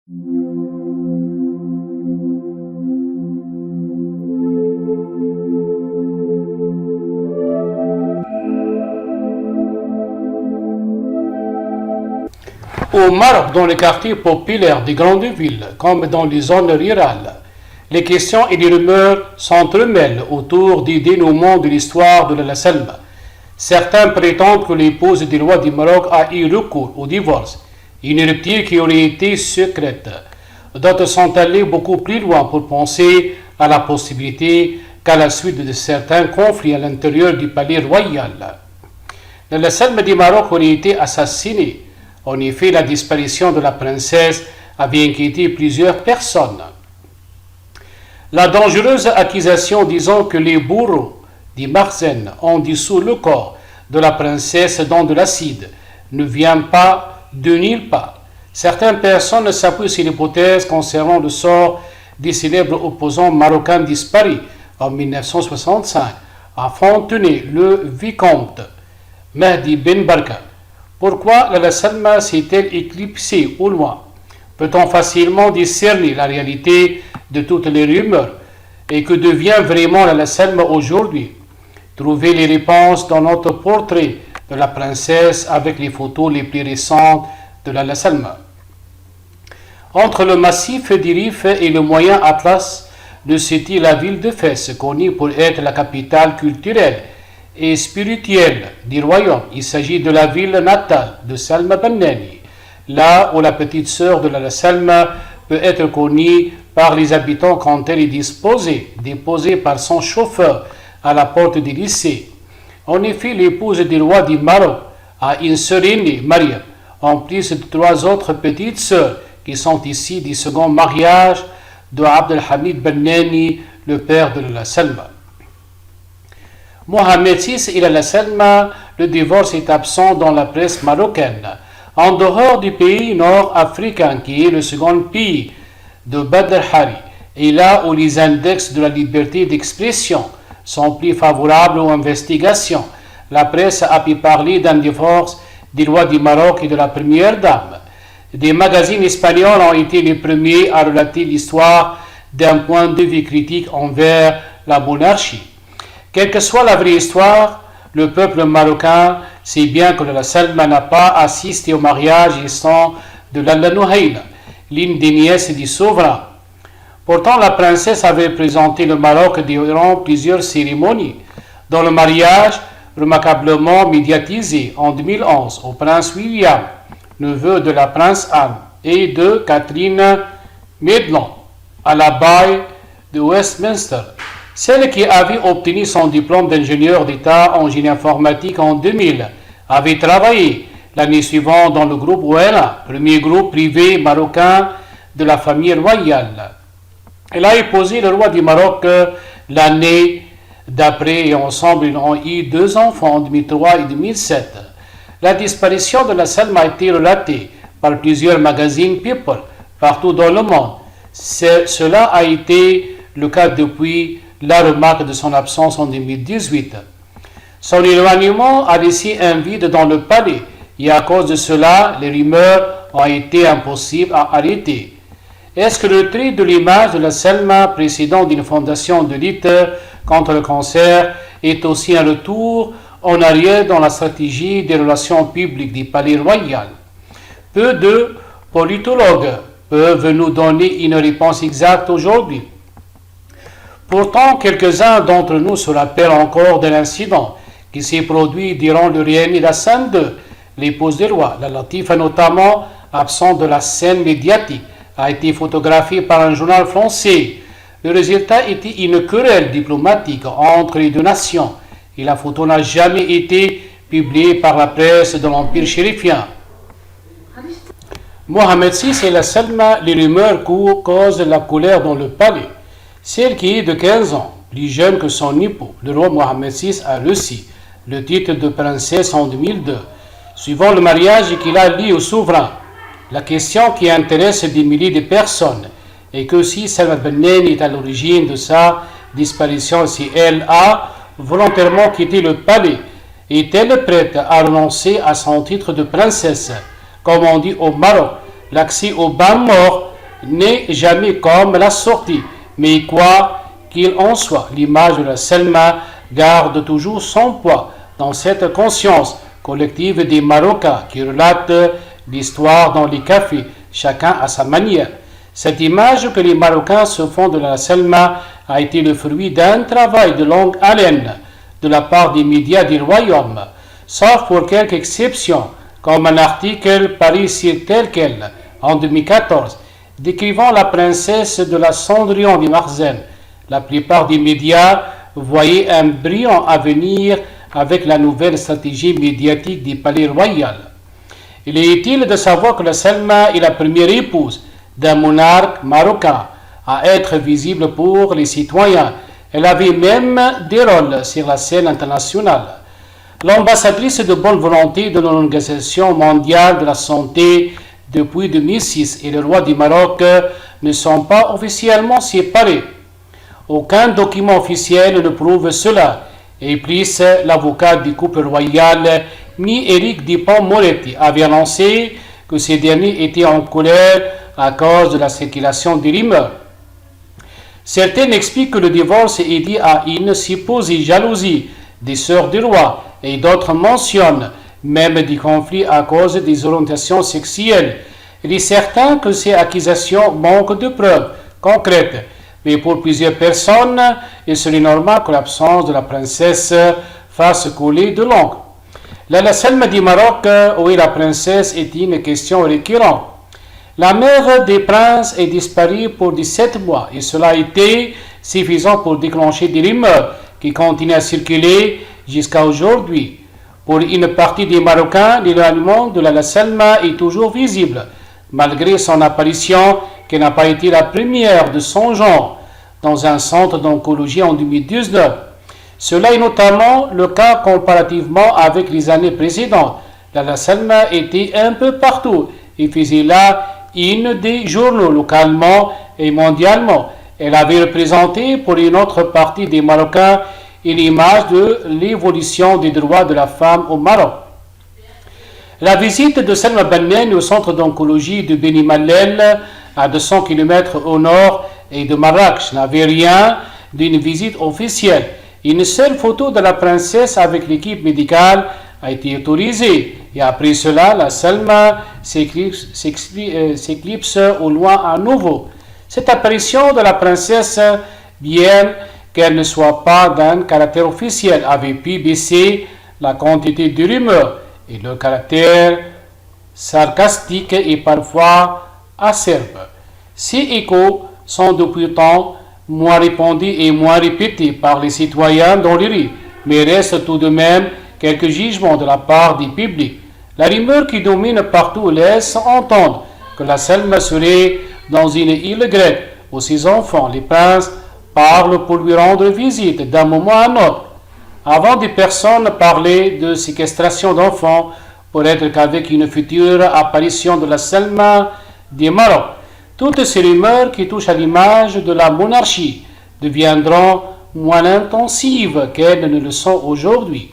Au Maroc, dans les quartiers populaires des grandes villes, comme dans les zones rurales, les questions et les rumeurs s'entremêlent autour des dénouements de l'histoire de la Salma. Certains prétendent que l'épouse du roi du Maroc a eu recours au divorce, une rupture qui aurait été secrète. D'autres sont allés beaucoup plus loin pour penser à la possibilité qu'à la suite de certains conflits à l'intérieur du palais royal, la Salma du Maroc aurait été assassinée. En effet, la disparition de la princesse avait inquiété plusieurs personnes. La dangereuse accusation disant que les bourreaux du Marzen ont dissous le corps de la princesse dans de l'acide ne vient pas de nulle part. Certaines personnes s'appuient sur l'hypothèse concernant le sort des célèbres opposants marocains disparus en 1965 à Fontenay, le vicomte Mahdi Ben Barka. Pourquoi la Salma s'est-elle éclipsée au loin? Peut-on facilement discerner la réalité de toutes les rumeurs? Et que devient vraiment la Salma aujourd'hui? Trouvez les réponses dans notre portrait de la princesse avec les photos les plus récentes de la Salma. Entre le massif du Rif et le moyen Atlas se situe la ville de Fès, connue pour être la capitale culturelle et spirituelle du royaume. Il s'agit de la ville natale de Salma Bennani, là où la petite sœur de la Salma peut être connue par les habitants quand elle est déposée par son chauffeur à la porte du lycée. En effet, l'épouse du roi du Maroc a une sœur aînée, Maria, en plus de 3 autres petites sœurs qui sont ici du second mariage de Abdelhamid Bennani, le père de la Salma. Mohamed VI et la Salma, le divorce est absent dans la presse marocaine. En dehors du pays nord-africain, qui est le second pays de Badr Hari, et là où les index de la liberté d'expression sont plus favorables aux investigations, la presse a pu parler d'un divorce du roi du Maroc et de la première dame. Des magazines espagnols ont été les premiers à relater l'histoire d'un point de vue critique envers la monarchie. Quelle que soit la vraie histoire, le peuple marocain sait bien que la Salma n'a pas assisté au mariage récent de Lalla Nouhaïla, l'une des nièces du souverain. Pourtant, la princesse avait représenté le Maroc durant plusieurs cérémonies, dont le mariage remarquablement médiatisé en 2011 au prince William, neveu de la prince Anne, et de Catherine Maitland à l'abbaye de Westminster. Celle qui avait obtenu son diplôme d'ingénieur d'État en génie informatique en 2000 avait travaillé l'année suivante dans le groupe OELA, premier groupe privé marocain de la famille royale. Elle a épousé le roi du Maroc l'année d'après et ensemble ils ont eu 2 enfants en 2003 et 2007. La disparition de la Salma a été relatée par plusieurs magazines People partout dans le monde. Cela a été le cas depuis la remarque de son absence en 2018. Son éloignement a laissé un vide dans le palais et à cause de cela, les rumeurs ont été impossibles à arrêter. Est-ce que le trait de l'image de la Salma, précédent d'une fondation de lutte contre le cancer, est aussi un retour en arrière dans la stratégie des relations publiques du palais royal? Peu de politologues peuvent nous donner une réponse exacte aujourd'hui. Pourtant, quelques-uns d'entre nous se rappellent encore de l'incident qui s'est produit durant le règne d'Hassan II, l'épouse du roi. La Latifa, notamment absente de la scène médiatique, a été photographiée par un journal français. Le résultat était une querelle diplomatique entre les 2 nations et la photo n'a jamais été publiée par la presse de l'Empire chérifien. Mohamed VI et la Salma, les rumeurs causent la colère dans le palais. Celle qui est de 15 ans, plus jeune que son époux, le roi Mohamed VI a reçu le titre de princesse en 2002, suivant le mariage qu'il a lié au souverain. La question qui intéresse des milliers de personnes est que si Salma Bennani est à l'origine de sa disparition, si elle a volontairement quitté le palais, est-elle prête à renoncer à son titre de princesse? Comme on dit au Maroc, l'accès au bain mort n'est jamais comme la sortie, mais quoi qu'il en soit, l'image de la Selma garde toujours son poids dans cette conscience collective des Marocains qui relatent l'histoire dans les cafés, chacun à sa manière. Cette image que les Marocains se font de la Selma a été le fruit d'un travail de longue haleine de la part des médias du royaume, sauf pour quelques exceptions, comme un article paru sur Tel Quel en 2014, décrivant la princesse de la Cendrillon du Marzen. La plupart des médias voyaient un brillant avenir avec la nouvelle stratégie médiatique du palais royal. Il est utile de savoir que la Selma est la première épouse d'un monarque marocain à être visible pour les citoyens. Elle avait même des rôles sur la scène internationale. L'ambassadrice de bonne volonté de l'Organisation mondiale de la santé depuis 2006 et le roi du Maroc ne sont pas officiellement séparés. Aucun document officiel ne prouve cela, et plus l'avocat du couple royal, ni Éric Dupond-Moretti, avait annoncé que ces derniers étaient en colère à cause de la circulation des rumeurs. Certains expliquent que le divorce est dû à une supposée jalousie des sœurs du roi, et d'autres mentionnent même des conflits à cause des orientations sexuelles. Il est certain que ces accusations manquent de preuves concrètes, mais pour plusieurs personnes, il serait normal que l'absence de la princesse fasse couler de l'encre. La Selma du Maroc, où est la princesse, est une question récurrente. La mère des princes est disparue pour 17 mois et cela a été suffisant pour déclencher des rumeurs qui continuent à circuler jusqu'à aujourd'hui. Pour une partie des Marocains, l'éloignement de la Selma est toujours visible, malgré son apparition qui n'a pas été la première de son genre dans un centre d'oncologie en 2019. Cela est notamment le cas comparativement avec les années précédentes. La Selma était un peu partout et faisait là une des journaux localement et mondialement. Elle avait représenté pour une autre partie des Marocains une image de l'évolution des droits de la femme au Maroc. La visite de Selma Ben-Mene au centre d'oncologie de Beni Mellel, à 200 km au nord et de Marrakech, n'avait rien d'une visite officielle. Une seule photo de la princesse avec l'équipe médicale a été autorisée. Et après cela, la Selma s'éclipse au loin à nouveau. Cette apparition de la princesse, bien qu'elle ne soit pas d'un caractère officiel, avait pu baisser la quantité de rumeurs et le caractère sarcastique et parfois acerbe. Ces échos sont depuis temps moins répandus et moins répétés par les citoyens dans les rues, mais restent tout de même quelques jugements de la part du public. La rumeur qui domine partout laisse entendre que la Selma serait dans une île grecque où ses enfants, les princes, parlent pour lui rendre visite d'un moment à un autre. Avant, des personnes parlaient de séquestration d'enfants pour être qu'avec une future apparition de la Selma du Maroc. Toutes ces rumeurs qui touchent à l'image de la monarchie deviendront moins intensives qu'elles ne le sont aujourd'hui.